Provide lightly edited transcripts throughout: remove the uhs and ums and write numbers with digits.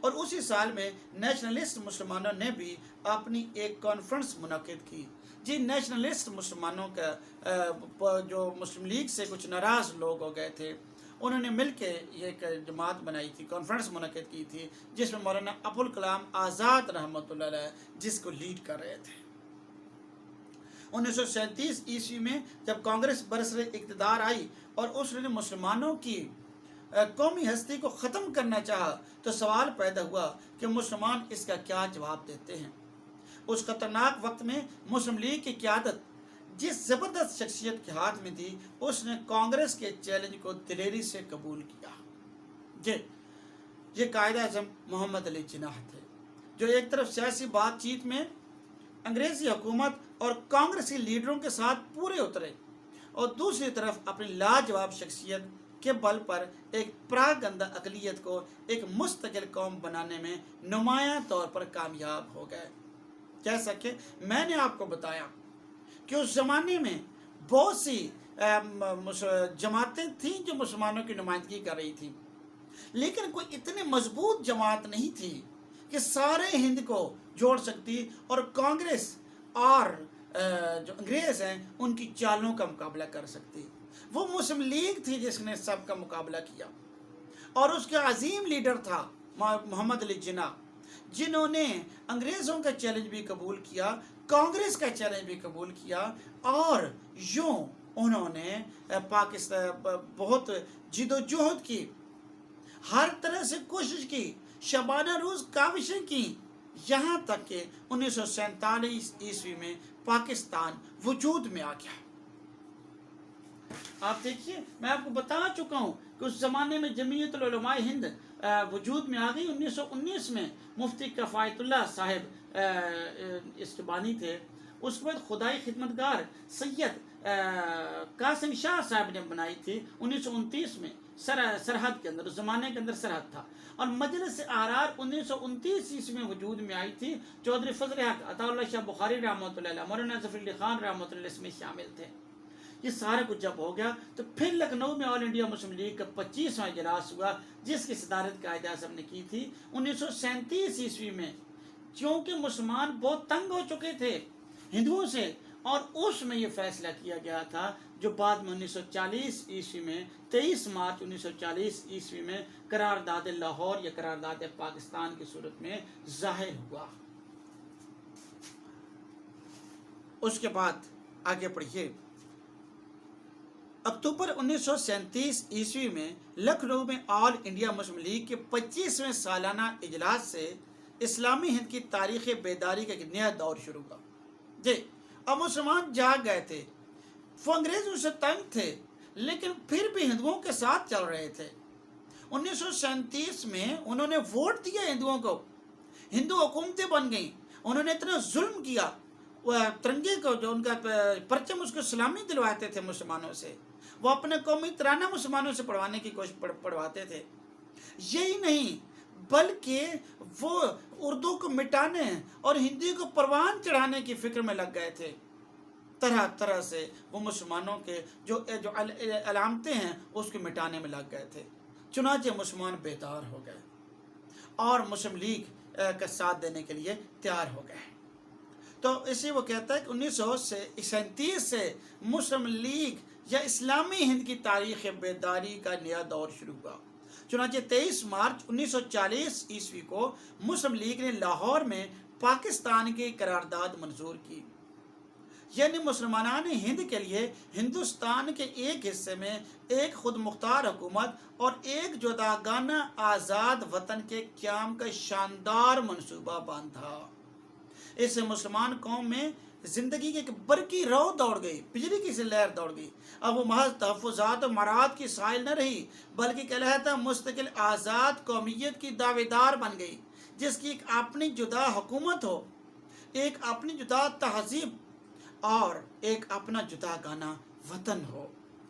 اور اسی سال میں نیشنلسٹ مسلمانوں نے بھی اپنی ایک کانفرنس منعقد کی. جی نیشنلسٹ مسلمانوں کا جو مسلم لیگ سے کچھ ناراض لوگ ہو گئے تھے، انہوں نے مل کے یہ ایک جماعت بنائی تھی، کانفرنس منعقد کی تھی، جس میں مولانا ابوالکلام آزاد رحمۃ اللہ علیہ جس کو لیڈ کر رہے تھے. 1937 عیسوی میں جب کانگریس برسر اقتدار آئی اور اس نے مسلمانوں کی قومی ہستی کو ختم کرنا چاہا، تو سوال پیدا ہوا کہ مسلمان اس کا کیا جواب دیتے ہیں. اس خطرناک وقت میں مسلم لیگ کی قیادت جس زبردست شخصیت کے ہاتھ میں تھی، اس نے کانگریس کے چیلنج کو دلیری سے قبول کیا. یہ قائد اعظم محمد علی جناح تھے، جو ایک طرف سیاسی بات چیت میں انگریزی حکومت اور کانگریسی لیڈروں کے ساتھ پورے اترے، اور دوسری طرف اپنی لاجواب شخصیت کے بل پر ایک پراگندہ اقلیت کو ایک مستقل قوم بنانے میں نمایاں طور پر کامیاب ہو گئے. جیسا کہ میں نے آپ کو بتایا کہ اس زمانے میں بہت سی جماعتیں تھیں جو مسلمانوں کی نمائندگی کر رہی تھیں، لیکن کوئی اتنی مضبوط جماعت نہیں تھی کہ سارے ہند کو جوڑ سکتی اور کانگریس اور جو انگریز ہیں ان کی چالوں کا مقابلہ کر سکتی. وہ مسلم لیگ تھی جس نے سب کا مقابلہ کیا، اور اس کا عظیم لیڈر تھا محمد علی جناح، جنہوں نے انگریزوں کا چیلنج بھی قبول کیا، کانگریس کا چیلنج بھی قبول کیا، اور یوں انہوں نے پاکستان بہت جد و جہد کی، ہر طرح سے کوشش کی، شبانہ روز کاوشیں کی، یہاں تک کہ 1947 عیسوی میں پاکستان وجود میں آ گیا. آپ دیکھیے، میں آپ کو بتا چکا ہوں کہ اس زمانے میں جمعیت العلماء ہند وجود میں آ گئی. 1919 میں مفتی کفایت اللہ صاحب اس کے بانی تھے. اس کے بعد خدائی خدمتگار سید قاسم شاہ صاحب نے بنائی تھی 1929 میں سرحد کے اندر، اس زمانے کے اندر سرحد تھا. اور مجلس آرار 1929 عیسوی میں وجود میں آئی تھی. چودھری فضل حق، عطا اللہ شاہ بخاری رحمۃ اللہ علیہ، مولانا ظفر علی خان رحمۃ اللہ اس میں شامل تھے. یہ سارا کچھ جب ہو گیا تو پھر لکھنؤ میں آل انڈیا مسلم لیگ کا 25واں اجلاس ہوا، جس کی صدارت قائد اعظم نے کی تھی 1937 عیسوی میں. چونکہ مسلمان بہت تنگ ہو چکے تھے ہندوؤں سے، اور اس میں یہ فیصلہ کیا گیا تھا جو بعد میں 1940 عیسوی میں 23 مارچ 1940 عیسوی میں قرارداد لاہور یا قرارداد پاکستان کی صورت میں ظاہر ہوا. اس کے بعد آگے پڑھیے. اکتوبر 1937 عیسوی میں لکھنؤ میں آل انڈیا مسلم لیگ کے 25ویں سالانہ اجلاس سے اسلامی ہند کی تاریخ بیداری کا ایک نیا دور شروع ہوا. جی اب مسلمان جاگ گئے تھے، وہ انگریزوں سے تنگ تھے لیکن پھر بھی ہندوؤں کے ساتھ چل رہے تھے. 1937 میں انہوں نے ووٹ دیا ہندوؤں کو، ہندو حکومتیں بن گئیں. انہوں نے اتنا ظلم کیا، ترنگے کو جو ان کا پرچم اس کو سلامی دلواتے تھے مسلمانوں سے، وہ اپنے قومی ترانہ مسلمانوں سے پڑھوانے کی کوشش پڑھواتے تھے. یہی نہیں بلکہ وہ اردو کو مٹانے اور ہندی کو پروان چڑھانے کی فکر میں لگ گئے تھے. طرح طرح سے وہ مسلمانوں کے جو علامتیں ہیں اس کو مٹانے میں لگ گئے تھے. چنانچہ مسلمان بیدار ہو گئے اور مسلم لیگ کا ساتھ دینے کے لیے تیار ہو گئے. تو اسی وہ کہتا ہے کہ 1937 سے مسلم لیگ یا اسلامی ہند کی تاریخ بیداری کا نیا دور شروع ہوا. چنانچہ 23 مارچ 1940 عیسوی کو مسلم لیگ نے لاہور میں پاکستان کی قرارداد منظور کی، یعنی مسلمانان ہند کے لیے ہندوستان کے ایک حصے میں ایک خود مختار حکومت اور ایک جداگانہ آزاد وطن کے قیام کا شاندار منصوبہ باندھا. اس سے مسلمان قوم میں زندگی کی ایک برقی رو دوڑ گئی، بجلی کی سی لہر دوڑ گئی. اب وہ محض تحفظات و مراد کی سائل نہ رہی، بلکہ کہلاتا مستقل آزاد قومیت کی دعوے دار بن گئی، جس کی ایک اپنی جدا حکومت ہو، ایک اپنی جدا تہذیب اور ایک اپنا جدا گانا وطن ہو.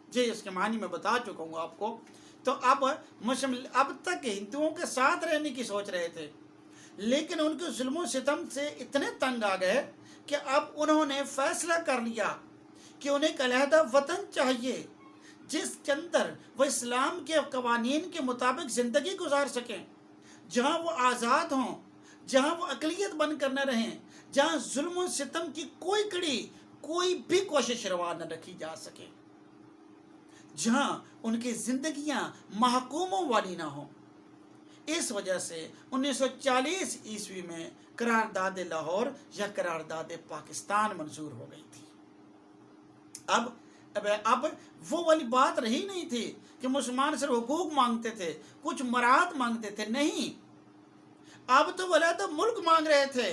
جی اس کے معنی میں بتا چکا ہوں آپ کو. تو اب تک ہندوؤں کے ساتھ رہنے کی سوچ رہے تھے، لیکن ان کے ظلم و ستم سے اتنے تنگ آ گئے کہ اب انہوں نے فیصلہ کر لیا کہ انہیں ایک علیحدہ وطن چاہیے جس کے اندر وہ اسلام کے قوانین کے مطابق زندگی گزار سکیں، جہاں وہ آزاد ہوں، جہاں وہ اقلیت بن کر نہ رہیں، جہاں ظلم و ستم کی کوئی کڑی، کوئی بھی کوشش روا نہ رکھی جا سکے، جہاں ان کی زندگیاں محکوموں والی نہ ہوں۔ اس وجہ سے 1940 میں قرارداد لاہور یا قرارداد پاکستان منظور ہو گئی تھی۔ اب وہ والی بات رہی نہیں تھی کہ مسلمان صرف حقوق مانگتے تھے، کچھ مراعات مانگتے تھے، نہیں، اب تو وہ علیحدہ ملک مانگ رہے تھے۔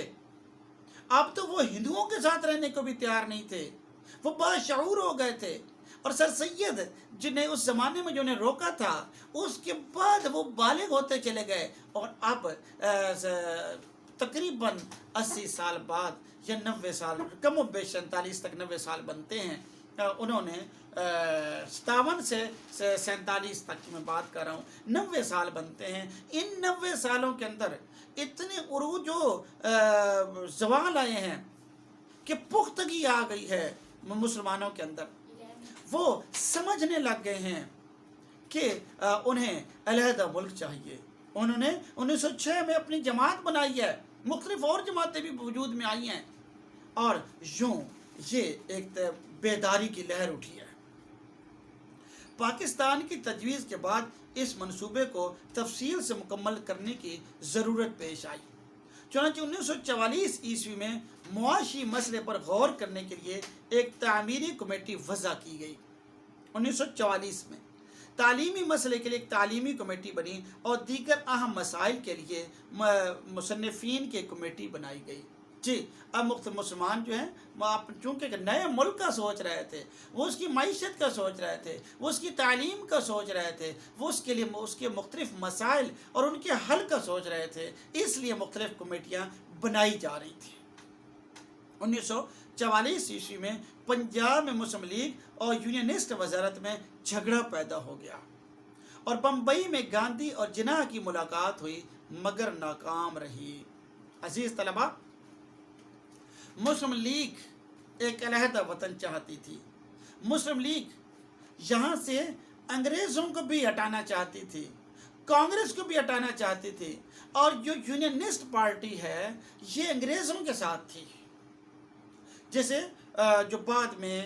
اب تو وہ ہندوؤں کے ساتھ رہنے کو بھی تیار نہیں تھے، وہ باشعور ہو گئے تھے۔ اور سر سید جنہیں اس زمانے میں جنہیں روکا تھا، اس کے بعد وہ بالغ ہوتے چلے گئے، اور اب تقریباً 80 سال بعد یا 90 سال، کم و بیش 47 تک 90 سال بنتے ہیں، انہوں نے 57 سے 47 تک کی میں بات کر رہا ہوں، 90 سال بنتے ہیں۔ ان 90 سالوں کے اندر اتنے عروج و زوال آئے ہیں کہ پختگی آ گئی ہے مسلمانوں کے اندر، وہ سمجھنے لگ گئے ہیں کہ انہیں علیحدہ ملک چاہیے۔ انہوں نے 1906 میں اپنی جماعت بنائی ہے، مختلف اور جماعتیں بھی وجود میں آئی ہیں، اور یوں یہ ایک بیداری کی لہر اٹھی ہے۔ پاکستان کی تجویز کے بعد اس منصوبے کو تفصیل سے مکمل کرنے کی ضرورت پیش آئی، چنانچہ 1944 میں معاشی مسئلے پر غور کرنے کے لیے ایک تعمیری کمیٹی وضع کی گئی۔ 1944 میں تعلیمی مسئلے کے لیے ایک تعلیمی کمیٹی بنی، اور دیگر اہم مسائل کے لیے مصنفین کی کمیٹی بنائی گئی۔ جی، اب مختلف مسلمان جو ہیں چونکہ نئے ملک کا سوچ رہے تھے، وہ اس کی معیشت کا سوچ رہے تھے، وہ اس کی تعلیم کا سوچ رہے تھے، وہ اس کے لیے اس کے مختلف مسائل اور ان کے حل کا سوچ رہے تھے، اس لیے مختلف کمیٹیاں بنائی جا رہی تھیں۔ 1944 میں پنجاب میں مسلم لیگ اور یونینسٹ وزارت میں جھگڑا پیدا ہو گیا، اور بمبئی میں گاندھی اور جناح کی ملاقات ہوئی مگر ناکام رہی۔ عزیز طلبہ، مسلم لیگ ایک علیحدہ وطن چاہتی تھی۔ مسلم لیگ یہاں سے انگریزوں کو بھی ہٹانا چاہتی تھی، کانگریس کو بھی ہٹانا چاہتی تھی، اور جو یونینسٹ پارٹی ہے یہ انگریزوں کے ساتھ تھی، جیسے جو بعد میں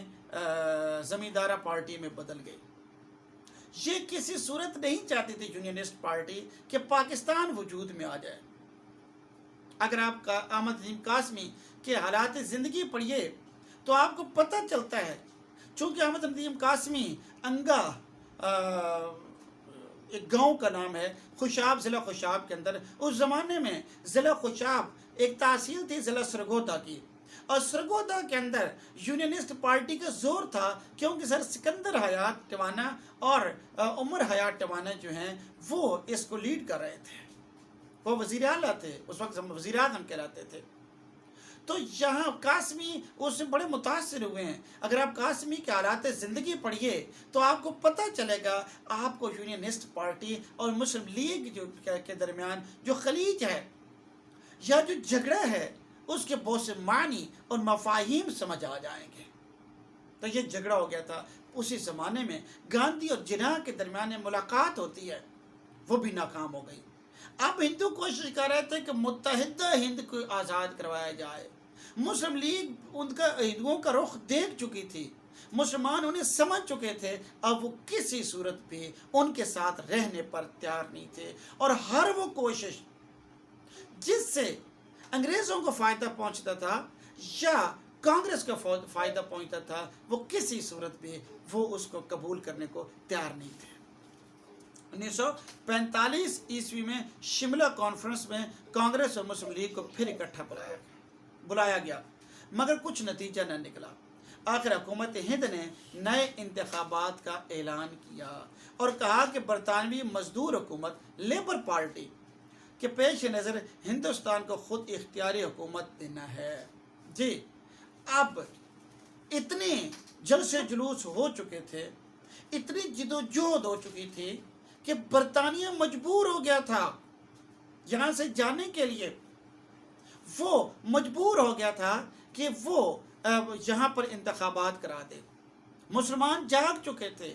زمیندارہ پارٹی میں بدل گئی۔ یہ کسی صورت نہیں چاہتی تھی یونینسٹ پارٹی کہ پاکستان وجود میں آ جائے۔ اگر آپ احمد ندیم قاسمی کے حالات زندگی پڑھیے تو آپ کو پتہ چلتا ہے، چونکہ احمد ندیم قاسمی انگا ایک گاؤں کا نام ہے، خوشاب، ضلع خوشاب کے اندر، اس زمانے میں ضلع خوشاب ایک تحصیل تھی ضلع سرگودا کی، اور سرگودا کے اندر یونینسٹ پارٹی کا زور تھا، کیونکہ سر سکندر حیات ٹوانہ اور عمر حیات ٹوانہ جو ہیں وہ اس کو لیڈ کر رہے تھے، وہ وزیر اعلیٰ تھے، اس وقت وزیر اعظم کہلاتے تھے۔ تو یہاں قاسمی اس سے بڑے متاثر ہوئے ہیں۔ اگر آپ قاسمی کے حالات زندگی پڑھیے تو آپ کو پتہ چلے گا، آپ کو یونینسٹ پارٹی اور مسلم لیگ کے درمیان جو خلیج ہے یا جو جھگڑا ہے، اس کے بہت سے معنی اور مفاہیم سمجھ آ جائیں گے۔ تو یہ جھگڑا ہو گیا تھا اسی زمانے میں، گاندھی اور جناح کے درمیان ملاقات ہوتی ہے، وہ بھی ناکام ہو گئی۔ اب ہندو کوشش کر رہے تھے کہ متحدہ ہند کو آزاد کروایا جائے۔ مسلم لیگ ان کا ہندوؤں کا رخ دیکھ چکی تھی، مسلمان انہیں سمجھ چکے تھے، اب وہ کسی صورت بھی ان کے ساتھ رہنے پر تیار نہیں تھے، اور ہر وہ کوشش جس سے انگریزوں کو فائدہ پہنچتا تھا یا کانگریس کا فائدہ پہنچتا تھا، وہ کسی صورت بھی وہ اس کو قبول کرنے کو تیار نہیں تھے۔ 1945 میں شملہ کانفرنس میں کانگریس اور مسلم لیگ کو پھر اکٹھا بلایا گیا، مگر کچھ نتیجہ نہ نکلا۔ آخر حکومت ہند نے نئے انتخابات کا اعلان کیا اور کہا کہ برطانوی مزدور حکومت لیبر پارٹی کے پیش نظر ہندوستان کو خود اختیاری حکومت دینا ہے۔ جی، اب اتنے جلسے جلوس ہو چکے تھے، اتنی جدوجہد ہو چکی تھی کہ برطانیہ مجبور ہو گیا تھا یہاں سے جانے کے لیے، وہ مجبور ہو گیا تھا کہ وہ یہاں پر انتخابات کرا دے۔ مسلمان جاگ چکے تھے،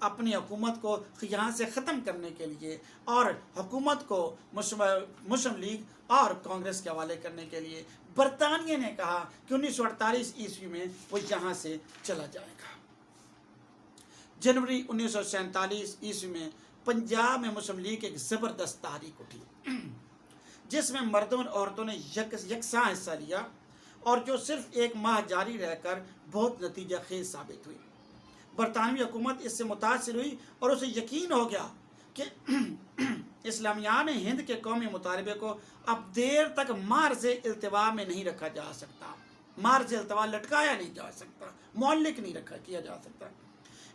اپنی حکومت کو یہاں سے ختم کرنے کے لیے اور حکومت کو مسلم لیگ اور کانگریس کے حوالے کرنے کے لیے برطانیہ نے کہا کہ 1948 عیسوی میں وہ یہاں سے چلا جائے گا۔ جنوری 1947 عیسوی میں پنجاب میں مسلم لیگ ایک زبردست تحریک اٹھی جس میں مردوں اور عورتوں نے یکساں حصہ لیا اور جو صرف ایک ماہ جاری رہ کر بہت نتیجہ خیز ثابت ہوئی۔ برطانوی حکومت اس سے متاثر ہوئی اور اسے یقین ہو گیا کہ اسلامیان ہند کے قومی مطالبے کو اب دیر تک مارز التوا میں نہیں رکھا جا سکتا، مارز التوا لٹکایا نہیں جا سکتا، معلق نہیں کیا جا سکتا۔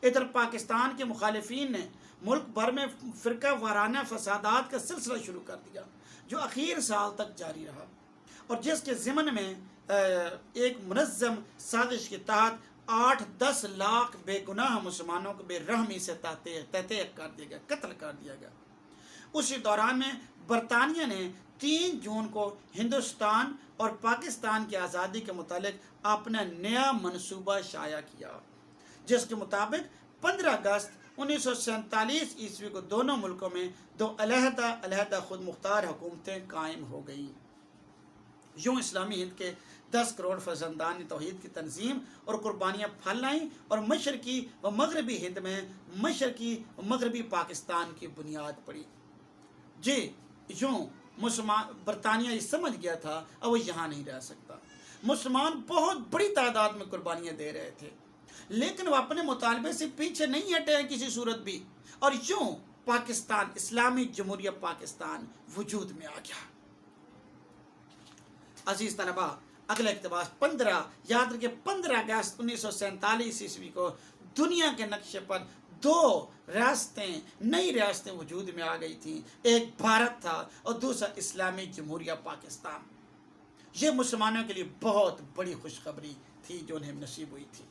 ادھر پاکستان کے مخالفین نے ملک بھر میں فرقہ وارانہ فسادات کا سلسلہ شروع کر دیا جو اخیر سال تک جاری رہا اور جس کے ضمن میں ایک منظم سازش کے تحت 8-10 لاکھ بے گناہ مسلمانوں کو بے رحمی سے تحقیق کر دیا گیا، قتل کر دیا گیا۔ اسی دوران میں برطانیہ نے 3 جون کو ہندوستان اور پاکستان کی آزادی کے متعلق اپنا نیا منصوبہ شائع کیا جس کے مطابق 15 اگست 1947 عیسوی کو دونوں ملکوں میں 2 علیحدہ خود مختار حکومتیں قائم ہو گئیں۔ یوں اسلامی ہند کے 10 کروڑ فرزندان توحید کی تنظیم اور قربانیاں پھیلائیں اور مشرقی و مغربی ہند میں مشرقی و مغربی پاکستان کی بنیاد پڑی۔ جی یوں برطانیہ یہ سمجھ گیا تھا اب وہ یہاں نہیں رہ سکتا۔ مسلمان بہت بڑی تعداد میں قربانیاں دے رہے تھے لیکن وہ اپنے مطالبے سے پیچھے نہیں ہٹے کسی صورت بھی، اور یوں پاکستان، اسلامی جمہوریہ پاکستان وجود میں آ گیا۔ عزیز طلباء، اگلا اقتباس 15 اگست 1947 عیسوی کو دنیا کے نقشے پر 2 نئی ریاستیں وجود میں آ گئی تھیں، ایک بھارت تھا اور دوسرا اسلامی جمہوریہ پاکستان۔ یہ مسلمانوں کے لیے بہت بڑی خوشخبری تھی جو انہیں نصیب ہوئی تھی۔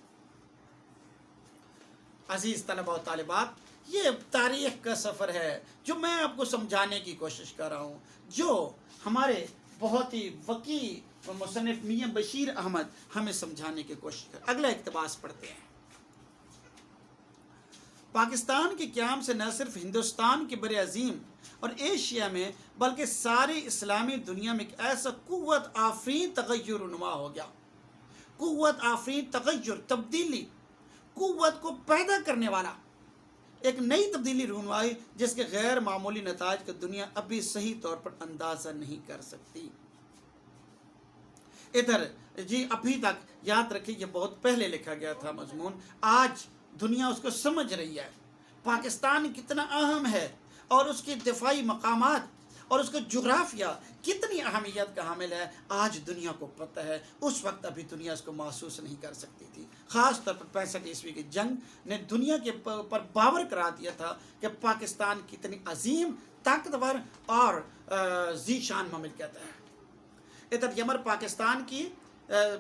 عزیز طلباء و طالبات، یہ تاریخ کا سفر ہے جو میں آپ کو سمجھانے کی کوشش کر رہا ہوں، جو ہمارے بہت ہی وقی و مصنف میاں بشیر احمد ہمیں سمجھانے کی کوشش کر۔ اگلا اقتباس پڑھتے ہیں۔ پاکستان کے قیام سے نہ صرف ہندوستان کے بر عظیم اور ایشیا میں بلکہ ساری اسلامی دنیا میں ایک ایسا قوت آفرین تغیر رونما ہو گیا، قوت آفرین تغیر، تبدیلی، قوت کو پیدا کرنے والا ایک نئی تبدیلی رونمائی جس کے غیر معمولی نتائج کا دنیا ابھی صحیح طور پر اندازہ نہیں کر سکتی۔ ادھر جی ابھی تک یاد رکھیں یہ بہت پہلے لکھا گیا تھا مضمون، آج دنیا اس کو سمجھ رہی ہے، پاکستان کتنا اہم ہے اور اس کے دفاعی مقامات اور اس کا جغرافیہ کتنی اہمیت کا حامل ہے، آج دنیا کو پتہ ہے، اس وقت ابھی دنیا اس کو محسوس نہیں کر سکتی تھی۔ خاص طور پر 65 عیسوی کی جنگ نے دنیا کے پر باور کرا دیا تھا کہ پاکستان کتنی عظیم، طاقتور اور ذی شان مملکت ہے۔ ادھر یمر پاکستان کی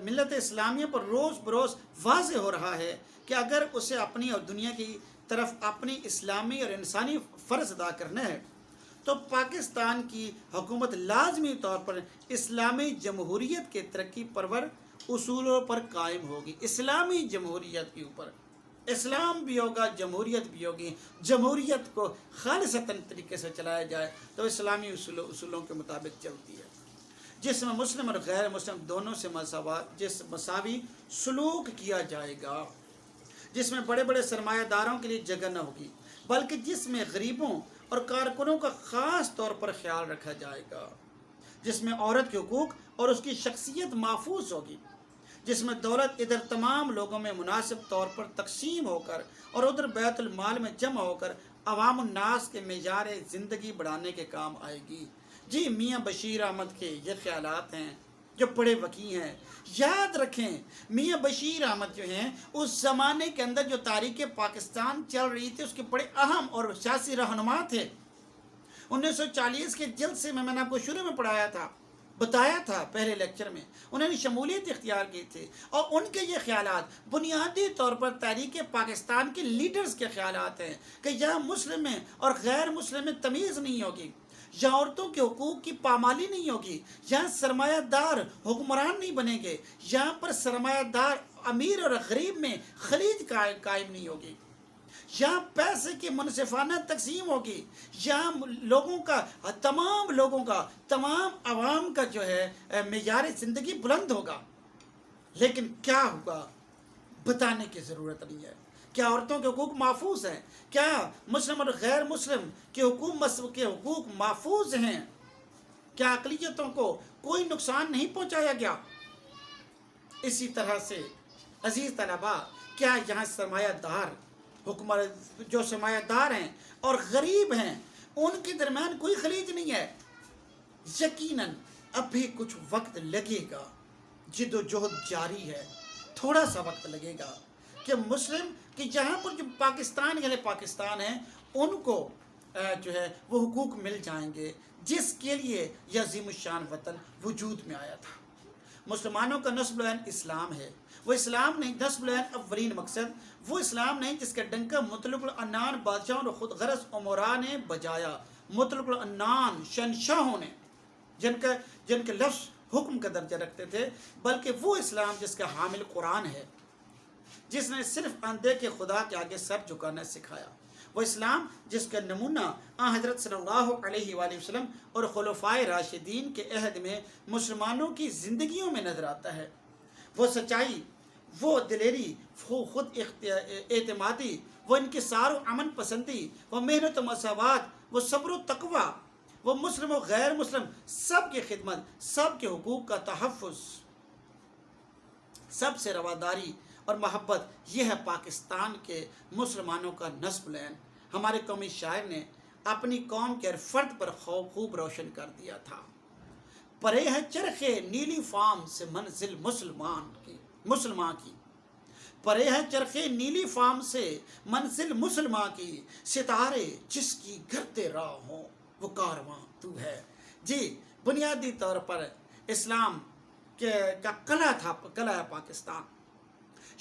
ملت اسلامیہ پر روز بروز واضح ہو رہا ہے کہ اگر اسے اپنی اور دنیا کی طرف اپنی اسلامی اور انسانی فرض ادا کرنا ہے تو پاکستان کی حکومت لازمی طور پر اسلامی جمہوریت کے ترقی پرور اصولوں پر قائم ہوگی۔ اسلامی جمہوریت کے اوپر اسلام بھی ہوگا، جمہوریت بھی ہوگی۔ جمہوریت کو خالصتاً طریقے سے چلایا جائے تو اسلامی اصولوں کے مطابق چلتی ہے، جس میں مسلم اور غیر مسلم دونوں سے مساوی سلوک کیا جائے گا، جس میں بڑے بڑے سرمایہ داروں کے لیے جگہ نہ ہوگی بلکہ جس میں غریبوں اور کارکنوں کا خاص طور پر خیال رکھا جائے گا، جس میں عورت کے حقوق اور اس کی شخصیت محفوظ ہوگی، جس میں دولت ادھر تمام لوگوں میں مناسب طور پر تقسیم ہو کر اور ادھر بیت المال میں جمع ہو کر عوام الناس کے معیار زندگی بڑھانے کے کام آئے گی۔ جی میاں بشیر احمد کے یہ خیالات ہیں جو بڑے وقی ہیں۔ یاد رکھیں میاں بشیر احمد جو ہیں اس زمانے کے اندر جو تاریخ پاکستان چل رہی تھی اس کے بڑے اہم اور سیاسی رہنما تھے۔ 1940 کے جلسے میں نے آپ کو شروع میں پڑھایا تھا، بتایا تھا پہلے لیکچر میں، انہوں نے شمولیت اختیار کی تھی اور ان کے یہ خیالات بنیادی طور پر تحریک پاکستان کے لیڈرز کے خیالات ہیں کہ یہاں مسلم میں اور غیر مسلم میں تمیز نہیں ہوگی، یہاں عورتوں کے حقوق کی پامالی نہیں ہوگی، یہاں سرمایہ دار حکمران نہیں بنیں گے، یہاں پر سرمایہ دار امیر اور غریب میں خلید قائم نہیں ہوگی، یہاں پیسے کی منصفانہ تقسیم ہوگی، یہاں لوگوں کا، تمام لوگوں کا، تمام عوام کا جو ہے معیار زندگی بلند ہوگا۔ لیکن کیا ہوگا بتانے کی ضرورت نہیں ہے۔ کیا عورتوں کے حقوق محفوظ ہیں؟ کیا مسلم اور غیر مسلم کے حقوق محفوظ ہیں؟ کیا اقلیتوں کو کوئی نقصان نہیں پہنچایا گیا؟ اسی طرح سے عزیز طلباء، کیا یہاں سرمایہ دار حکومت جو سرمایہ دار ہیں اور غریب ہیں ان کے درمیان کوئی خلیج نہیں ہے؟ یقیناً ابھی کچھ وقت لگے گا، جد و جہد جاری ہے، تھوڑا سا وقت لگے گا کہ مسلم کہ جہاں پر جو پاکستان یعنی پاکستان ہیں ان کو جو ہے وہ حقوق مل جائیں گے جس کے لیے یہ عظیم الشان وطن وجود میں آیا تھا۔ مسلمانوں کا نسب العین اسلام ہے، وہ اسلام نہیں، نسب العین اولین مقصد وہ اسلام نہیں جس کا ڈنکا مطلق العنان بادشاہوں اور خود غرض امراء نے بجایا، مطلق العنان شہنشاہوں نے جن کے لفظ حکم کا درجہ رکھتے تھے، بلکہ وہ اسلام جس کا حامل قرآن ہے، جس نے صرف اندھے کے خدا کے آگے سر جھکانا سکھایا، وہ اسلام جس کا نمونہ حضرت صلی اللہ علیہ وآلہ وسلم اور خلفائے راشدین کے عہد میں مسلمانوں کی زندگیوں میں نظر آتا ہے، وہ سچائی، وہ دلیری، وہ خود اعتمادی، وہ انکسار و امن پسندی، وہ محنت و مساوات، وہ صبر و تقوی، وہ مسلم و غیر مسلم سب کی خدمت، سب کے حقوق کا تحفظ، سب سے رواداری اور محبت، یہ ہے پاکستان کے مسلمانوں کا نسب العین۔ ہمارے قومی شاعر نے اپنی قوم کے ہر فرد پر خوب روشن کر دیا تھا۔ پرے ہے چرخے نیلی فام سے منزل مسلمان کی، پرے ہے چرخے نیلی فام سے منزل مسلمان کی، ستارے جس کی گرتے راہ ہوں وہ کارواں تو ہے۔ جی، بنیادی طور پر اسلام کا قلعہ ہے پاکستان۔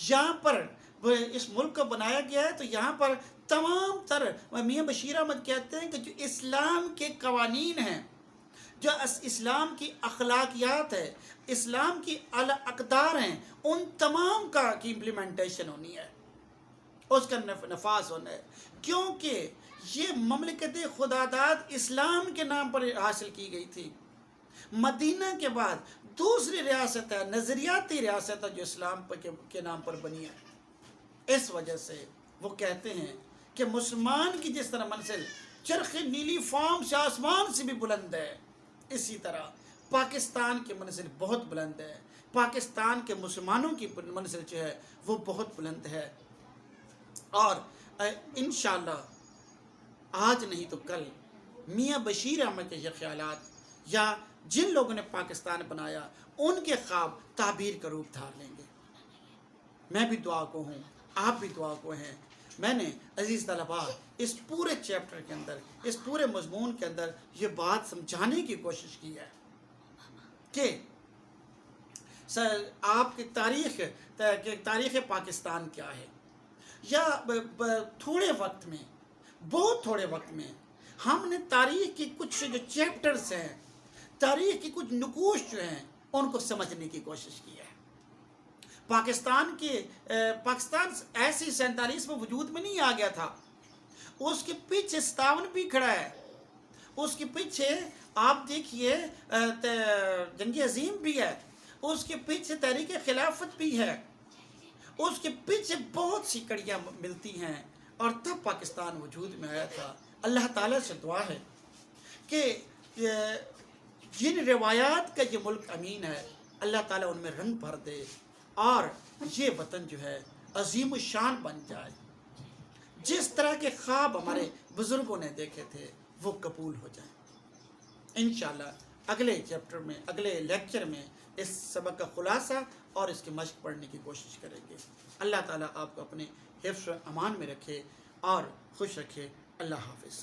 یہاں پر اس ملک کو بنایا گیا ہے تو یہاں پر تمام تر میاں بشیر احمد کہتے ہیں کہ جو اسلام کے قوانین ہیں، جو اسلام کی اخلاقیات ہے، اسلام کی اعلی اقدار ہیں، ان تمام کی امپلیمنٹیشن ہونی ہے، اس کا نفاذ ہونا ہے، کیونکہ یہ مملکت خداداد اسلام کے نام پر حاصل کی گئی تھی۔ مدینہ کے بعد دوسری ریاست ہے، نظریاتی ریاست ہے جو اسلام کے نام پر بنی ہے۔ اس وجہ سے وہ کہتے ہیں کہ مسلمان کی جس طرح منزل چرخ نیلی فام سے آسمان سے بھی بلند ہے، اسی طرح پاکستان کی منزل بہت بلند ہے، پاکستان کے مسلمانوں کی منزل جو ہے وہ بہت بلند ہے، اور انشاءاللہ آج نہیں تو کل میاں بشیر احمد کے یہ خیالات یا جن لوگوں نے پاکستان بنایا ان کے خواب تعبیر کا روپ دھار لیں گے۔ میں بھی دعا کو ہوں، آپ بھی دعا کو ہیں۔ میں نے عزیز طلباء اس پورے چیپٹر کے اندر، اس پورے مضمون کے اندر یہ بات سمجھانے کی کوشش کی ہے کہ آپ کی تاریخ پاکستان کیا ہے، یا تھوڑے وقت میں، بہت تھوڑے وقت میں ہم نے تاریخ کی کچھ جو چیپٹرز ہیں، تاریخ کی کچھ نقوش جو ہیں ان کو سمجھنے کی کوشش کی ہے۔ پاکستان ایسی 47 میں وجود میں نہیں آ گیا تھا، اس کے پیچھے 57 بھی کھڑا ہے، اس کے پیچھے آپ دیکھیے جنگ عظیم بھی ہے، اس کے پیچھے تحریک خلافت بھی ہے، اس کے پیچھے بہت سی کڑیاں ملتی ہیں، اور تب پاکستان وجود میں آیا تھا۔ اللہ تعالیٰ سے دعا ہے کہ جن روایات کا یہ ملک امین ہے، اللہ تعالیٰ ان میں رنگ بھر دے اور یہ وطن جو ہے عظیم الشان بن جائے، جس طرح کے خواب ہمارے بزرگوں نے دیکھے تھے وہ قبول ہو جائیں۔ انشاءاللہ اگلے چیپٹر میں، اگلے لیکچر میں اس سبق کا خلاصہ اور اس کی مشق پڑھنے کی کوشش کریں گے۔ اللہ تعالیٰ آپ کو اپنے حفظ و امان میں رکھے اور خوش رکھے۔ اللہ حافظ۔